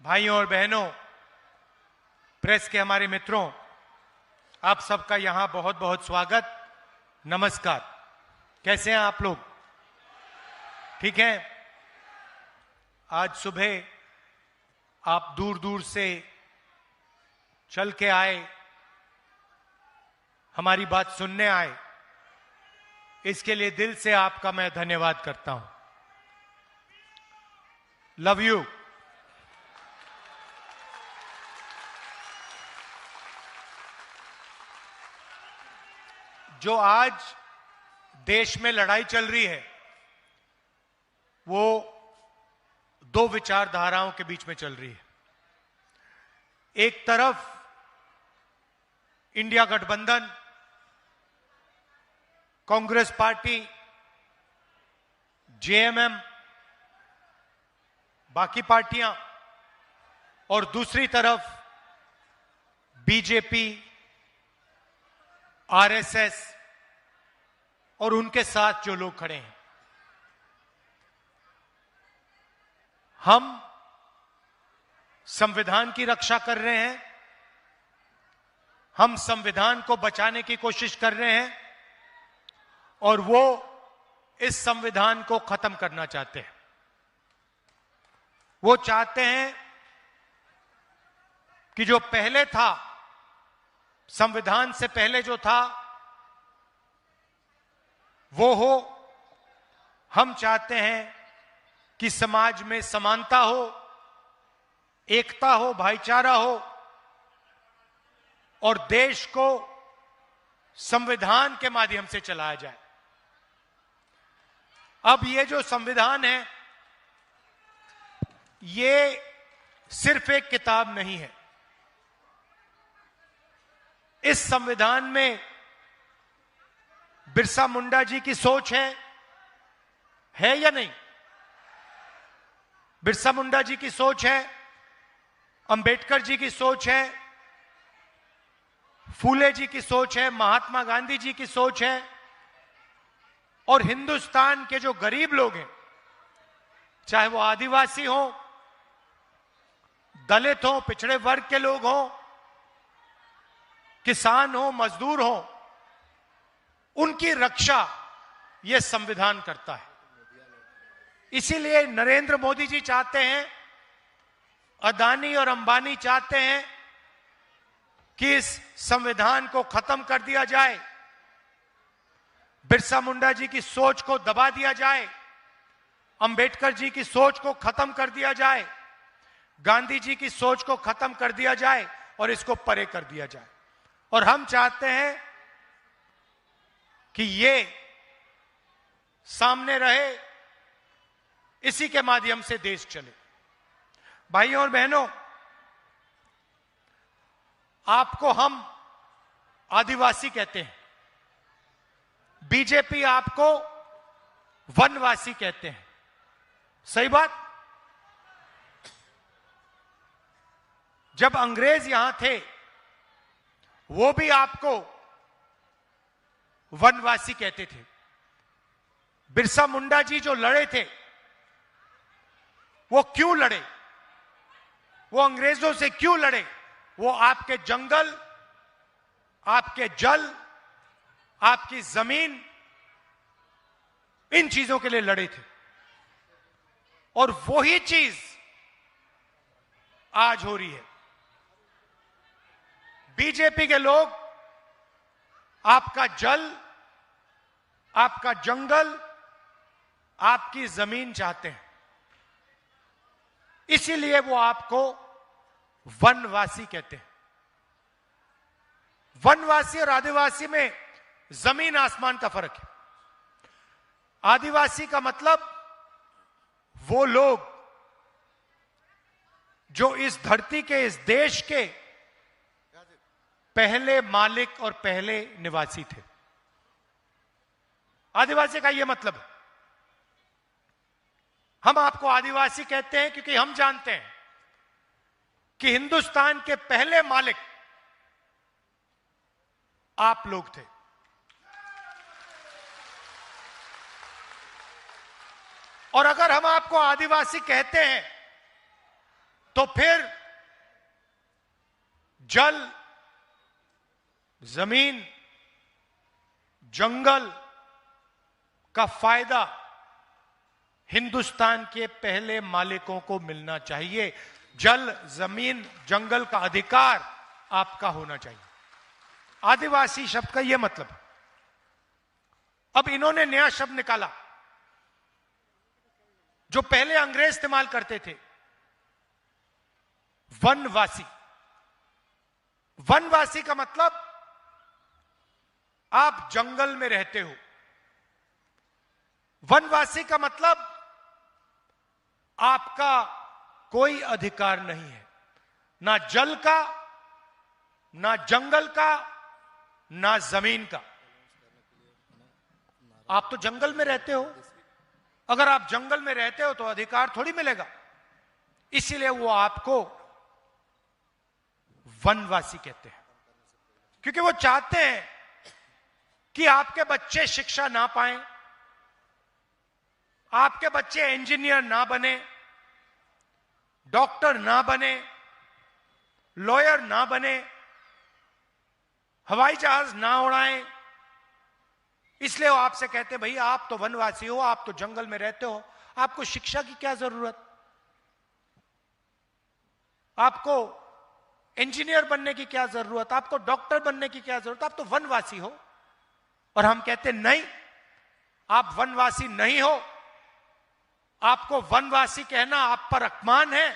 भाइयों और बहनों, प्रेस के हमारे मित्रों, आप सबका यहां बहुत बहुत स्वागत। नमस्कार। कैसे हैं आप लोग? ठीक हैं? आज सुबह आप दूर दूर से चल के आए, हमारी बात सुनने आए, इसके लिए दिल से आपका मैं धन्यवाद करता हूं। Love you. जो आज देश में लड़ाई चल रही है वो दो विचारधाराओं के बीच में चल रही है। एक तरफ इंडिया गठबंधन, कांग्रेस पार्टी, जेएमएम, बाकी पार्टियां, और दूसरी तरफ बीजेपी, आरएसएस और उनके साथ जो लोग खड़े हैं। हम संविधान की रक्षा कर रहे हैं, हम संविधान को बचाने की कोशिश कर रहे हैं और वो इस संविधान को खत्म करना चाहते हैं। वो चाहते हैं कि जो पहले था, संविधान से पहले जो था वो हो। हम चाहते हैं कि समाज में समानता हो, एकता हो, भाईचारा हो और देश को संविधान के माध्यम से चलाया जाए। अब ये जो संविधान है ये सिर्फ एक किताब नहीं है। इस संविधान में बिरसा मुंडा जी की सोच है या नहीं? बिरसा मुंडा जी की सोच है, अंबेडकर जी की सोच है, फूले जी की सोच है, महात्मा गांधी जी की सोच है और हिंदुस्तान के जो गरीब लोग हैं, चाहे वो आदिवासी हो, दलित हो, पिछड़े वर्ग के लोग हो, किसान हो, मजदूर हो, उनकी रक्षा यह संविधान करता है। इसीलिए नरेंद्र मोदी जी चाहते हैं, अदानी और अंबानी चाहते हैं कि इस संविधान को खत्म कर दिया जाए, बिरसा मुंडा जी की सोच को दबा दिया जाए, अंबेडकर जी की सोच को खत्म कर दिया जाए, गांधी जी की सोच को खत्म कर दिया जाए और इसको परे कर दिया जाए। और हम चाहते हैं कि ये सामने रहे, इसी के माध्यम से देश चले। भाइयों और बहनों, आपको हम आदिवासी कहते हैं, बीजेपी आपको वनवासी कहते हैं। सही बात? जब अंग्रेज यहां थे वो भी आपको वनवासी कहते थे। बिरसा मुंडा जी जो लड़े थे वो क्यों लड़े? वो अंग्रेजों से क्यों लड़े? वो आपके जंगल, आपके जल, आपकी जमीन, इन चीजों के लिए लड़े थे। और वही चीज आज हो रही है। बीजेपी के लोग आपका जल, आपका जंगल, आपकी जमीन चाहते हैं। इसीलिए वो आपको वनवासी कहते हैं। वनवासी और आदिवासी में जमीन आसमान का फर्क है। आदिवासी का मतलब वो लोग जो इस धरती के, इस देश के पहले मालिक और पहले निवासी थे। आदिवासी का यह मतलब है। हम आपको आदिवासी कहते हैं क्योंकि हम जानते हैं कि हिंदुस्तान के पहले मालिक आप लोग थे। और अगर हम आपको आदिवासी कहते हैं तो फिर जल, जमीन, जंगल का फायदा हिंदुस्तान के पहले मालिकों को मिलना चाहिए। जल, जमीन, जंगल का अधिकार आपका होना चाहिए। आदिवासी शब्द का यह मतलब। अब इन्होंने नया शब्द निकाला जो पहले अंग्रेज इस्तेमाल करते थे, वनवासी। वनवासी का मतलब आप जंगल में रहते हो। वनवासी का मतलब आपका कोई अधिकार नहीं है, ना जल का, ना जंगल का, ना जमीन का। आप तो जंगल में रहते हो। अगर आप जंगल में रहते हो तो अधिकार थोड़ी मिलेगा। इसीलिए वो आपको वनवासी कहते हैं, क्योंकि वो चाहते हैं कि आपके बच्चे शिक्षा ना पाएं, आपके बच्चे इंजीनियर ना बने, डॉक्टर ना बने, लॉयर ना बने, हवाई जहाज ना उड़ाएं। इसलिए वो आपसे कहते हैं भाई आप तो वनवासी हो, आप तो जंगल में रहते हो, आपको शिक्षा की क्या जरूरत, आपको इंजीनियर बनने की क्या जरूरत, आपको डॉक्टर बनने की क्या जरूरत, आप तो वनवासी हो। और हम कहते नहीं, आप वनवासी नहीं हो। आपको वनवासी कहना आप पर अपमान है।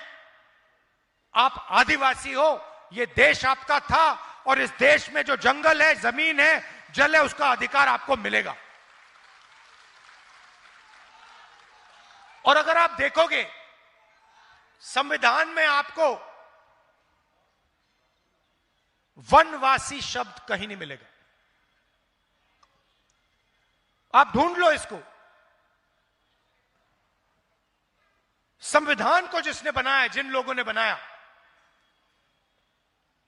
आप आदिवासी हो। यह देश आपका था और इस देश में जो जंगल है, जमीन है, जल है, उसका अधिकार आपको मिलेगा। और अगर आप देखोगे संविधान में आपको वनवासी शब्द कहीं नहीं मिलेगा। आप ढूंढ लो इसको। संविधान को जिसने बनाया, जिन लोगों ने बनाया,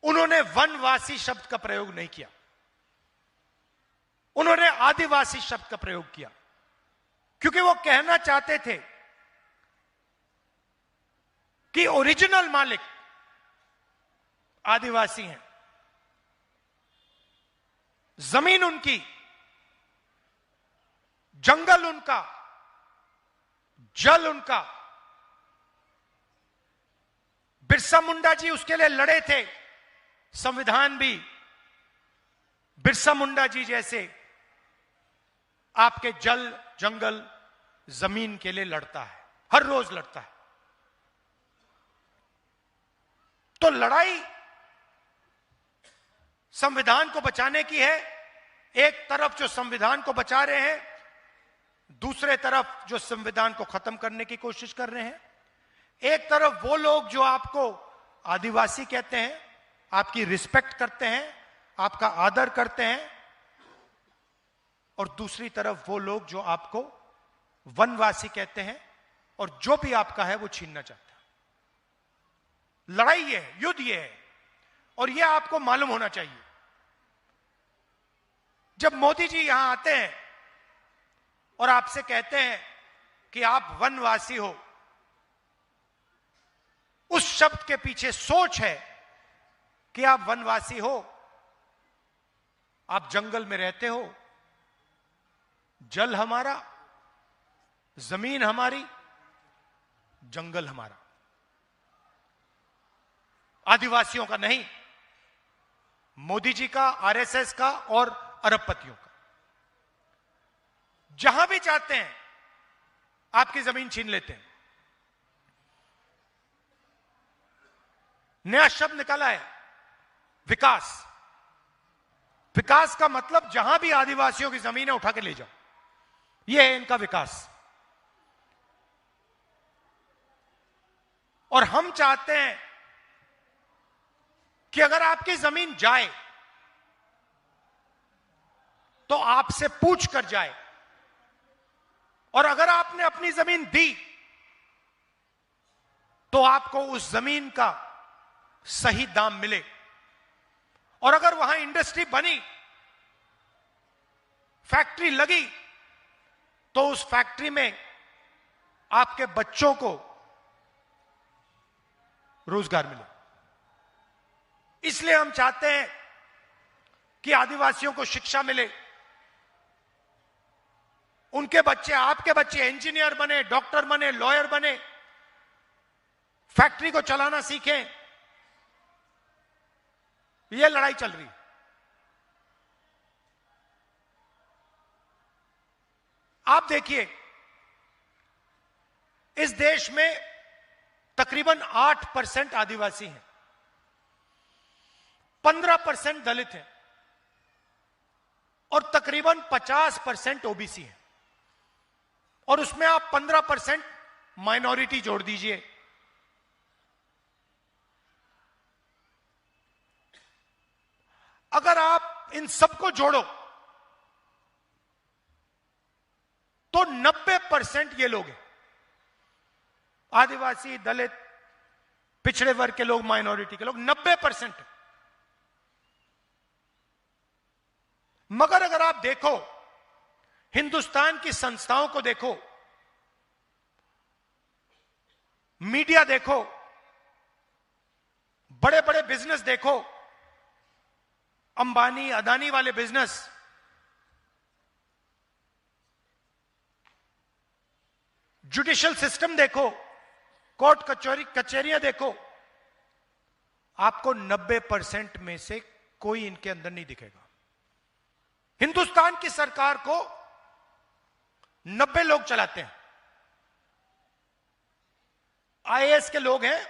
उन्होंने वनवासी शब्द का प्रयोग नहीं किया। उन्होंने आदिवासी शब्द का प्रयोग किया, क्योंकि वो कहना चाहते थे कि ओरिजिनल मालिक आदिवासी हैं। जमीन उनकी, जंगल उनका, जल उनका। बिरसा मुंडा जी उसके लिए लड़े थे। संविधान भी बिरसा मुंडा जी जैसे आपके जल, जंगल, जमीन के लिए लड़ता है, हर रोज लड़ता है। तो लड़ाई संविधान को बचाने की है। एक तरफ जो संविधान को बचा रहे हैं, दूसरे तरफ जो संविधान को खत्म करने की कोशिश कर रहे हैं। एक तरफ वो लोग जो आपको आदिवासी कहते हैं, आपकी रिस्पेक्ट करते हैं, आपका आदर करते हैं, और दूसरी तरफ वो लोग जो आपको वनवासी कहते हैं और जो भी आपका है वो छीनना चाहते हैं। लड़ाई ये है, युद्ध ये है, और ये आपको मालूम होना चाहिए। जब मोदी जी यहां आते हैं और आपसे कहते हैं कि आप वनवासी हो, उस शब्द के पीछे सोच है कि आप वनवासी हो, आप जंगल में रहते हो, जल हमारा, जमीन हमारी, जंगल हमारा, आदिवासियों का नहीं, मोदी जी का, आरएसएस का और अरबपतियों का। जहां भी चाहते हैं आपकी जमीन छीन लेते हैं। नया शब्द निकाला है, विकास। विकास का मतलब जहां भी आदिवासियों की जमीन है उठा के ले जाओ, यह है इनका विकास। और हम चाहते हैं कि अगर आपकी जमीन जाए तो आपसे पूछ कर जाए, और अगर आपने अपनी जमीन दी तो आपको उस जमीन का सही दाम मिले। और अगर वहां इंडस्ट्री बनी, फैक्ट्री लगी, तो उस फैक्ट्री में आपके बच्चों को रोजगार मिले। इसलिए हम चाहते हैं कि आदिवासियों को शिक्षा मिले, उनके बच्चे, आपके बच्चे इंजीनियर बने, डॉक्टर बने, लॉयर बने, फैक्ट्री को चलाना सीखें। यह लड़ाई चल रही है। आप देखिए, इस देश में तकरीबन 8% आदिवासी हैं, 15% दलित हैं और तकरीबन 50% ओबीसी हैं। और उसमें आप 15% माइनॉरिटी जोड़ दीजिए। अगर आप इन सबको जोड़ो तो 90% ये लोग हैं, आदिवासी, दलित, पिछड़े वर्ग के लोग, माइनॉरिटी के लोग 90% है। मगर अगर आप देखो, हिंदुस्तान की संस्थाओं को देखो, मीडिया देखो, बड़े बड़े बिजनेस देखो, अंबानी अदानी वाले बिजनेस, जुडिशियल सिस्टम देखो, कोर्ट कचहरियां देखो, आपको 90% में से कोई इनके अंदर नहीं दिखेगा। हिंदुस्तान की सरकार को 90 लोग चलाते हैं। आईएएस के लोग हैं,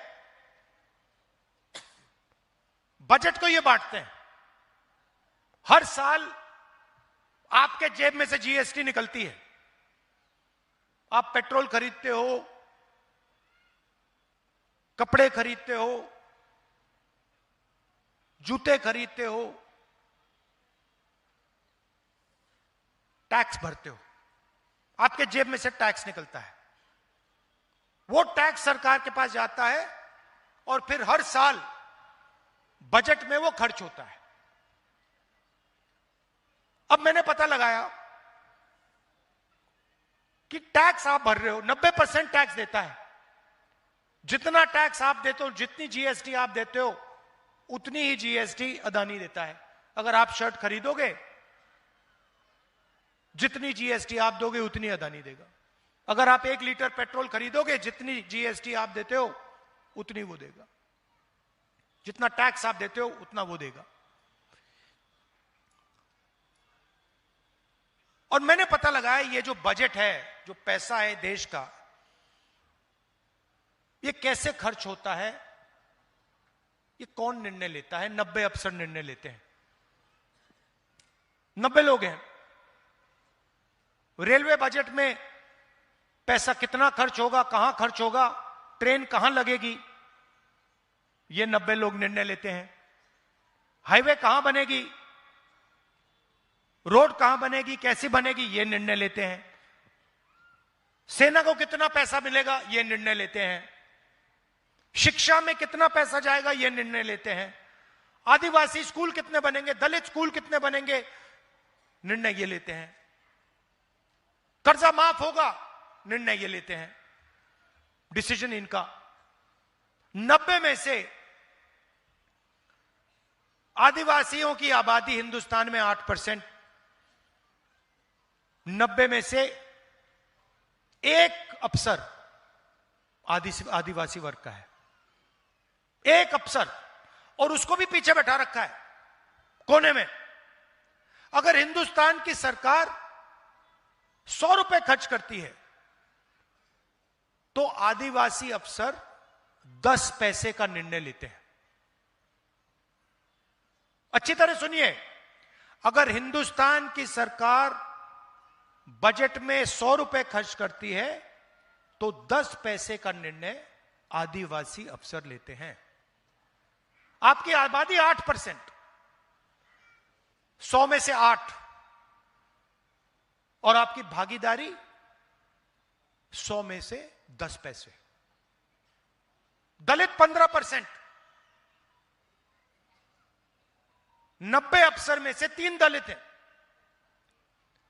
बजट को ये बांटते हैं। हर साल आपके जेब में से जीएसटी निकलती है। आप पेट्रोल खरीदते हो, कपड़े खरीदते हो, जूते खरीदते हो, टैक्स भरते हो, आपके जेब में से टैक्स निकलता है। वो टैक्स सरकार के पास जाता है और फिर हर साल बजट में वो खर्च होता है। अब मैंने पता लगाया कि टैक्स आप भर रहे हो, 90% टैक्स देता है। जितना टैक्स आप देते हो, जितनी जीएसटी आप देते हो, उतनी ही जीएसटी अदानी देता है। अगर आप शर्ट खरीदोगे, जितनी जीएसटी आप दोगे उतनी अदानी देगा। अगर आप 1 लीटर पेट्रोल खरीदोगे, जितनी जीएसटी आप देते हो उतनी वो देगा। जितना टैक्स आप देते हो उतना वो देगा। और मैंने पता लगाया, ये जो बजट है, जो पैसा है देश का, ये कैसे खर्च होता है, ये कौन निर्णय लेता है? 90 अफसर निर्णय लेते हैं। 90 लोग हैं। रेलवे बजट में पैसा कितना खर्च होगा, कहां खर्च होगा, ट्रेन कहां लगेगी, ये 90 लोग निर्णय लेते हैं। हाईवे कहां बनेगी, रोड कहां बनेगी, कैसी बनेगी, ये निर्णय लेते हैं। सेना को कितना पैसा मिलेगा, ये निर्णय लेते हैं। शिक्षा में कितना पैसा जाएगा, ये निर्णय लेते हैं। आदिवासी स्कूल कितने बनेंगे, दलित स्कूल कितने बनेंगे, निर्णय ये लेते हैं। कर्जा माफ होगा, निर्णय ये लेते हैं। डिसीजन इनका। 90 में से आदिवासियों की आबादी हिंदुस्तान में 8%। 90 में से एक अफसर आदिवासी वर्ग का है। एक अफसर, और उसको भी पीछे बैठा रखा है कोने में। अगर हिंदुस्तान की सरकार 100 रुपए खर्च करती है तो आदिवासी अफसर 10 पैसे का निर्णय लेते हैं। अच्छी तरह सुनिए, अगर हिंदुस्तान की सरकार बजट में 100 रुपए खर्च करती है तो 10 पैसे का निर्णय आदिवासी अफसर लेते हैं। आपकी आबादी 8%, 100 में से 8, और आपकी भागीदारी 100 में से 10 पैसे। दलित 15%, 90 अफसर में से 3 दलित हैं।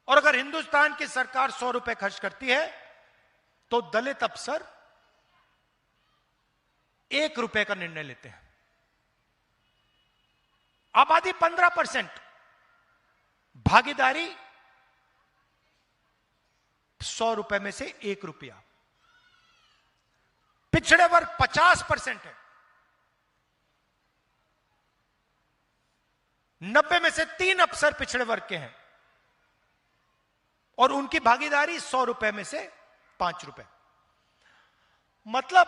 और अगर हिंदुस्तान की सरकार 100 रुपए खर्च करती है तो दलित अफसर 1 रुपए का निर्णय लेते हैं। आबादी 15%, भागीदारी 100 रुपए में से 1 रुपया। पिछड़े वर्ग 50% है, 90 में से 3 अफसर पिछड़े वर्ग के हैं और उनकी भागीदारी 100 रुपए में से 5 रुपए। मतलब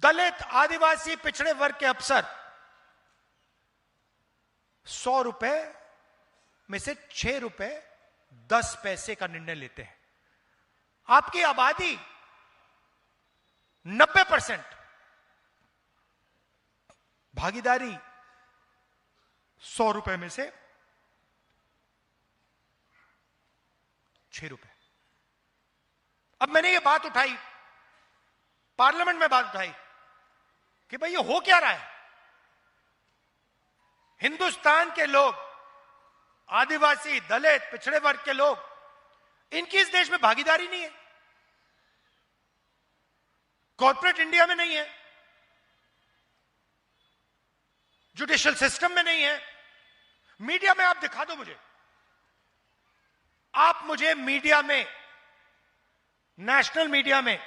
दलित, आदिवासी, पिछड़े वर्ग के अफसर 100 रुपए में से 6 रुपए 10 पैसे का निर्णय लेते हैं। आपकी आबादी 90%, भागीदारी 100 रुपए में से 6 रुपए। अब मैंने ये बात उठाई, पार्लियामेंट में बात उठाई कि भाई ये हो क्या रहा है। हिंदुस्तान के लोग, आदिवासी, दलित, पिछड़े वर्ग के लोग, इनकी इस देश में भागीदारी नहीं है, कॉर्पोरेट इंडिया में नहीं है, जुडिशियल सिस्टम में नहीं है, मीडिया में आप दिखा दो मुझे। आप मुझे मीडिया में, नेशनल मीडिया में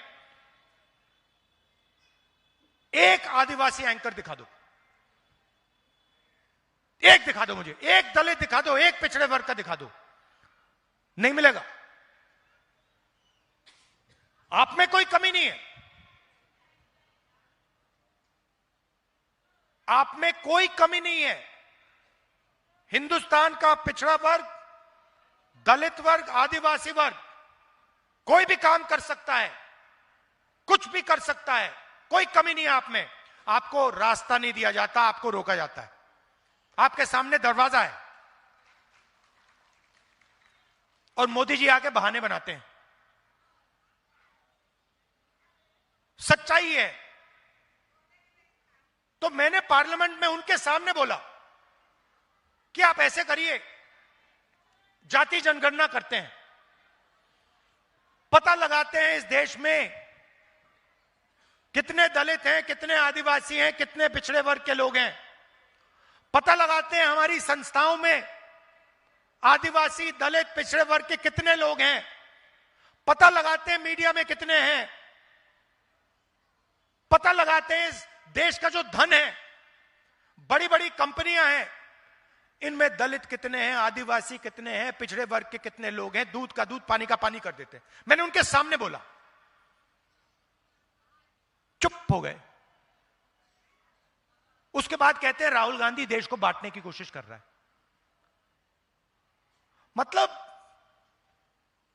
एक आदिवासी एंकर दिखा दो, एक दिखा दो मुझे, एक दलित दिखा दो, एक पिछड़े वर्ग का दिखा दो, नहीं मिलेगा। आप में कोई कमी नहीं है, आप में कोई कमी नहीं है। हिंदुस्तान का पिछड़ा वर्ग, दलित वर्ग, आदिवासी वर्ग कोई भी काम कर सकता है, कुछ भी कर सकता है, कोई कमी नहीं है आप में। आपको रास्ता नहीं दिया जाता, आपको रोका जाता है। आपके सामने दरवाजा है और मोदी जी आके बहाने बनाते हैं। सच्चाई है। तो मैंने पार्लियामेंट में उनके सामने बोला कि आप ऐसे करिए, जाति जनगणना करते हैं, पता लगाते हैं इस देश में कितने दलित हैं, कितने आदिवासी हैं, कितने पिछड़े वर्ग के लोग हैं। पता लगाते हैं हमारी संस्थाओं में आदिवासी, दलित, पिछड़े वर्ग के कितने लोग हैं। पता लगाते हैं मीडिया में कितने हैं। पता लगाते हैं इस देश का जो धन है, बड़ी बड़ी कंपनियां हैं, इनमें दलित कितने हैं, आदिवासी कितने हैं, पिछड़े वर्ग के कितने लोग हैं। दूध का दूध, पानी का पानी कर देते हैं। मैंने उनके सामने बोला, चुप हो गए। उसके बाद कहते हैं राहुल गांधी देश को बांटने की कोशिश कर रहा है। मतलब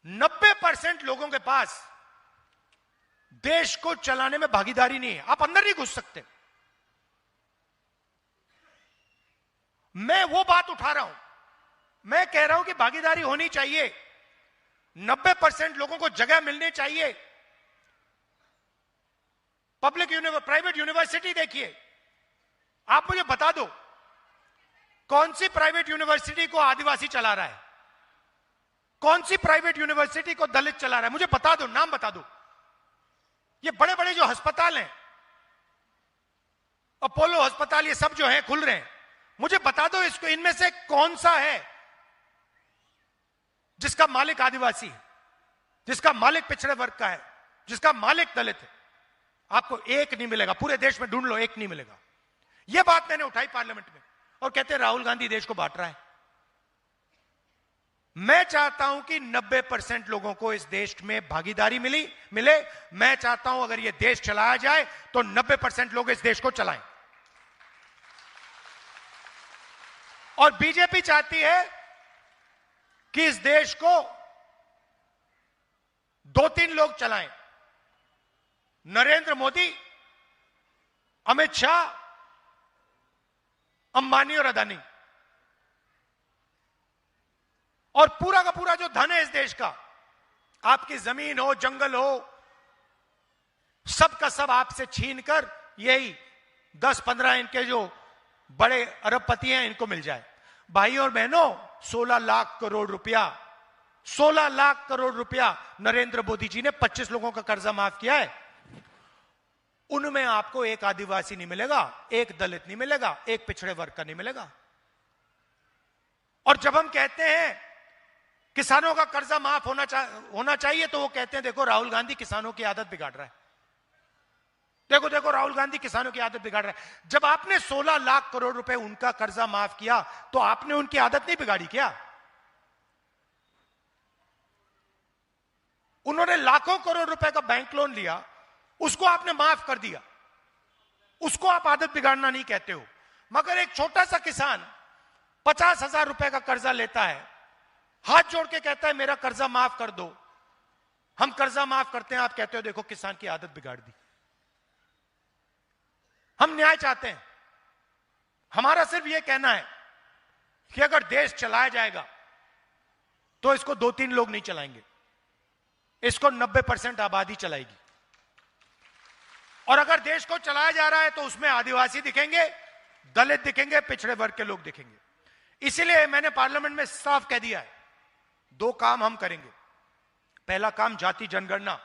90% लोगों के पास देश को चलाने में भागीदारी नहीं है। आप अंदर नहीं घुस सकते। मैं वो बात उठा रहा हूं, मैं कह रहा हूं कि भागीदारी होनी चाहिए, 90% लोगों को जगह मिलनी चाहिए। प्राइवेट यूनिवर्सिटी देखिए, आप मुझे बता दो कौन सी प्राइवेट यूनिवर्सिटी को आदिवासी चला रहा है, कौन सी प्राइवेट यूनिवर्सिटी को दलित चला रहा है, मुझे बता दो, नाम बता दो। ये बड़े बड़े जो अस्पताल हैं, अपोलो अस्पताल, ये सब जो है खुल रहे हैं, मुझे बता दो इसको, इनमें से कौन सा है जिसका मालिक आदिवासी है, जिसका मालिक पिछड़े वर्ग का है, जिसका मालिक दलित है। आपको एक नहीं मिलेगा, पूरे देश में ढूंढ लो, एक नहीं मिलेगा। यह बात मैंने उठाई पार्लियामेंट में और कहते हैं राहुल गांधी देश को बांट रहा है। मैं चाहता हूं कि 90% लोगों को इस देश में भागीदारी मिले। मैं चाहता हूं अगर यह देश चलाया जाए तो 90% लोग इस देश को चलाएं। और बीजेपी चाहती है कि इस देश को 2-3 लोग चलाएं, नरेंद्र मोदी, अमित शाह, अंबानी और अदानी। और पूरा का पूरा जो धन है इस देश का, आपकी जमीन हो, जंगल हो, सब का सब आपसे छीनकर यही 10-15 इनके जो बड़े अरबपति हैं इनको मिल जाए। भाई और बहनों, 16 लाख करोड़ रुपया, 16 लाख करोड़ रुपया नरेंद्र मोदी जी ने 25 लोगों का कर्जा माफ किया है। उनमें आपको एक आदिवासी नहीं मिलेगा, एक दलित नहीं मिलेगा, एक पिछड़े वर्ग का नहीं मिलेगा। और जब हम कहते हैं किसानों का कर्जा माफ होना चाहिए, तो वो कहते हैं देखो राहुल गांधी किसानों की आदत बिगाड़ रहा है, देखो देखो राहुल गांधी किसानों की आदत बिगाड़ रहा है। जब आपने 16 लाख करोड़ रुपए उनका कर्जा माफ किया, तो आपने उनकी आदत नहीं बिगाड़ी क्या? उन्होंने लाखों करोड़ रुपए का बैंक लोन लिया, उसको आपने माफ कर दिया, उसको आप आदत बिगाड़ना नहीं कहते हो। मगर एक छोटा सा किसान 50,000 रुपए का कर्जा लेता है, हाथ जोड़ के कहता है मेरा कर्जा माफ कर दो, हम कर्जा माफ करते हैं, आप कहते हो देखो किसान की आदत बिगाड़ दी। हम न्याय चाहते हैं। हमारा सिर्फ यह कहना है कि अगर देश चलाया जाएगा तो इसको 2-3 लोग नहीं चलाएंगे, इसको 90% आबादी चलाएगी। और अगर देश को चलाया जा रहा है तो उसमें आदिवासी दिखेंगे, दलित दिखेंगे, पिछड़े वर्ग के लोग दिखेंगे। इसीलिए मैंने पार्लियामेंट में साफ कह दिया है, 2 काम हम करेंगे। पहला काम जाति जनगणना,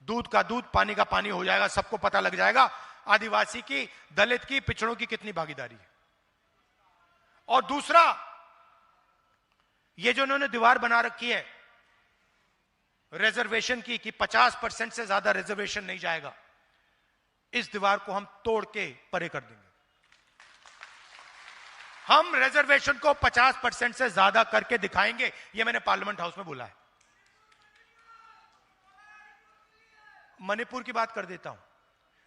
दूध का दूध पानी का पानी हो जाएगा, सबको पता लग जाएगा आदिवासी की, दलित की, पिछड़ों की कितनी भागीदारी है। और दूसरा, ये जो उन्होंने दीवार बना रखी है रिजर्वेशन की कि 50% से ज्यादा रिजर्वेशन नहीं जाएगा, इस दीवार को हम तोड़ के परे कर देंगे। हम रिजर्वेशन को 50% से ज्यादा करके दिखाएंगे, यह मैंने पार्लियामेंट हाउस में बोला है। मणिपुर की बात कर देता हूं।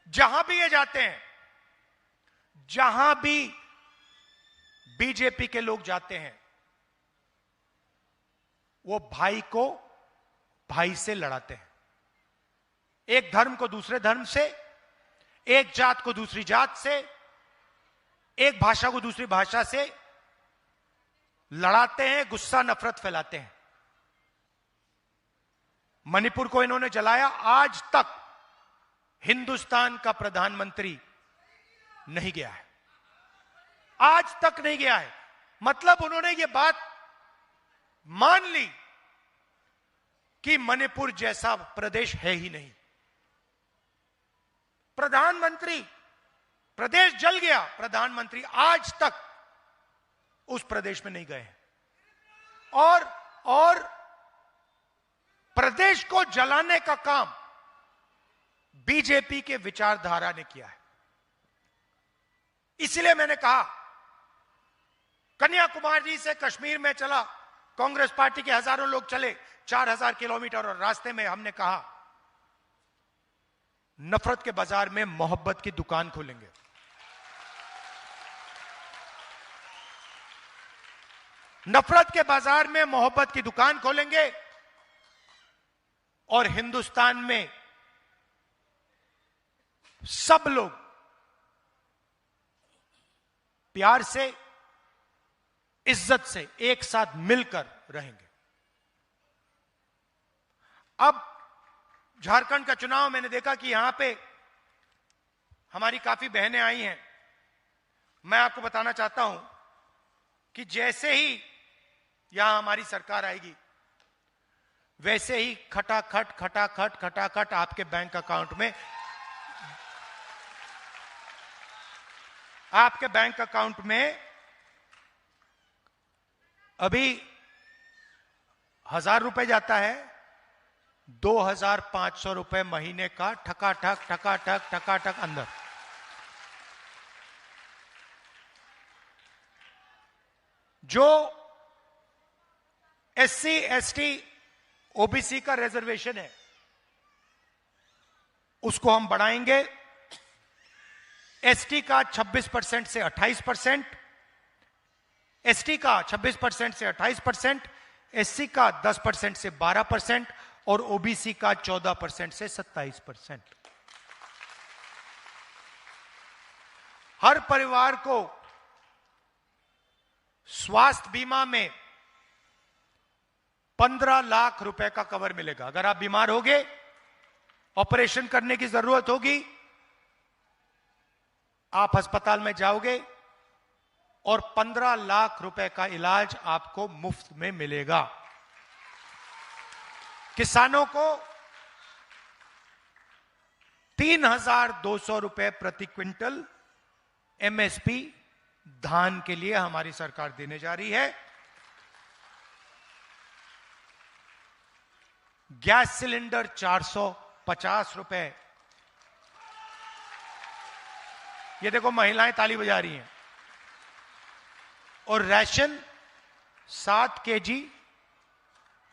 जहां भी ये जाते हैं, जहां भी बीजेपी के लोग जाते हैं, वो भाई को भाई से लड़ाते हैं, एक धर्म को दूसरे धर्म से, एक जात को दूसरी जात से, एक भाषा को दूसरी भाषा से लड़ाते हैं, गुस्सा नफरत फैलाते हैं। मणिपुर को इन्होंने जलाया, आज तक हिंदुस्तान का प्रधानमंत्री नहीं गया है, आज तक नहीं गया है। मतलब उन्होंने ये बात मान ली कि मणिपुर जैसा प्रदेश है ही नहीं। प्रधानमंत्री, प्रदेश जल गया, प्रधानमंत्री आज तक उस प्रदेश में नहीं गए हैं। और प्रदेश को जलाने का काम बीजेपी के विचारधारा ने किया है। इसलिए मैंने कहा, कन्याकुमारी से कश्मीर में चला, कांग्रेस पार्टी के हजारों लोग चले 4000 किलोमीटर, और रास्ते में हमने कहा नफरत के बाजार में मोहब्बत की दुकान खोलेंगे। नफरत के बाजार में मोहब्बत की दुकान खोलेंगे, और हिंदुस्तान में सब लोग प्यार से, इज्जत से एक साथ मिलकर रहेंगे। अब झारखंड का चुनाव मैंने देखा कि यहां पे हमारी काफी बहनें आई हैं। मैं आपको बताना चाहता हूं कि जैसे ही यहां हमारी सरकार आएगी, वैसे ही खटाखट खटाखट खटाखट आपके बैंक अकाउंट में, आपके बैंक अकाउंट में अभी 1000 रुपए जाता है, 2500 रुपए महीने का ठकाठक ठकाठक ठकाठक अंदर। जो एससी एसटी ओबीसी का रिजर्वेशन है उसको हम बढ़ाएंगे। एसटी का 26% से 28%, एसटी का 26% से 28%, एससी का 10% से 12% और ओबीसी का 14% से 27%। हर परिवार को स्वास्थ्य बीमा में 15 लाख रुपए का कवर मिलेगा। अगर आप बीमार होगे, ऑपरेशन करने की जरूरत होगी, आप अस्पताल में जाओगे और 15 लाख रुपए का इलाज आपको मुफ्त में मिलेगा। किसानों को 3,200 रुपए प्रति क्विंटल एमएसपी धान के लिए हमारी सरकार देने जा रही है। गैस सिलेंडर 450 रुपए। ये देखो महिलाएं ताली बजा रही हैं। और राशन 7 केजी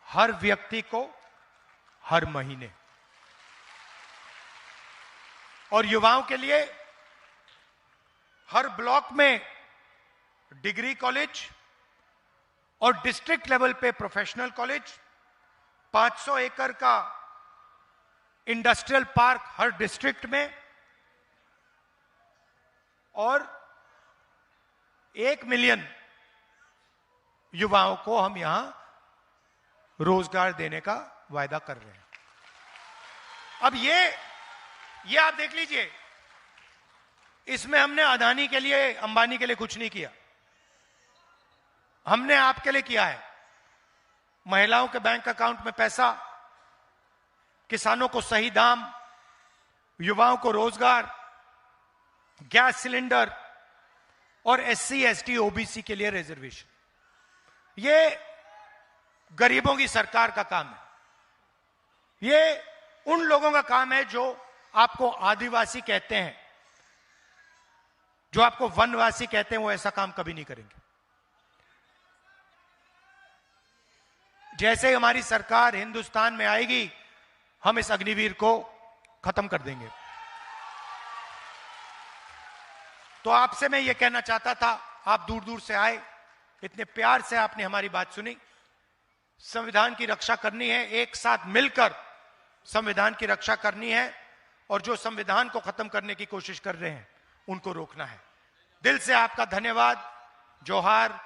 हर व्यक्ति को हर महीने। और युवाओं के लिए हर ब्लॉक में डिग्री कॉलेज और डिस्ट्रिक्ट लेवल पे प्रोफेशनल कॉलेज, 500 एकड़ का इंडस्ट्रियल पार्क हर डिस्ट्रिक्ट में और 1 मिलियन युवाओं को हम यहां रोजगार देने का वायदा कर रहे हैं। अब ये आप देख लीजिए, इसमें हमने अदानी के लिए, अंबानी के लिए कुछ नहीं किया। हमने आपके लिए किया है। महिलाओं के बैंक अकाउंट में पैसा, किसानों को सही दाम, युवाओं को रोजगार, गैस सिलेंडर और एससी, एसटी, ओबीसी के लिए रिजर्वेशन। ये गरीबों की सरकार का काम है। ये उन लोगों का काम है जो आपको आदिवासी कहते हैं, जो आपको वनवासी कहते हैं। वो ऐसा काम कभी नहीं करेंगे। जैसे ही हमारी सरकार हिंदुस्तान में आएगी, हम इस अग्निवीर को खत्म कर देंगे। तो आपसे मैं ये कहना चाहता था, आप दूर दूर से आए, इतने प्यार से आपने हमारी बात सुनी। संविधान की रक्षा करनी है, एक साथ मिलकर संविधान की रक्षा करनी है, और जो संविधान को खत्म करने की कोशिश कर रहे हैं उनको रोकना है। दिल से आपका धन्यवाद। जोहार।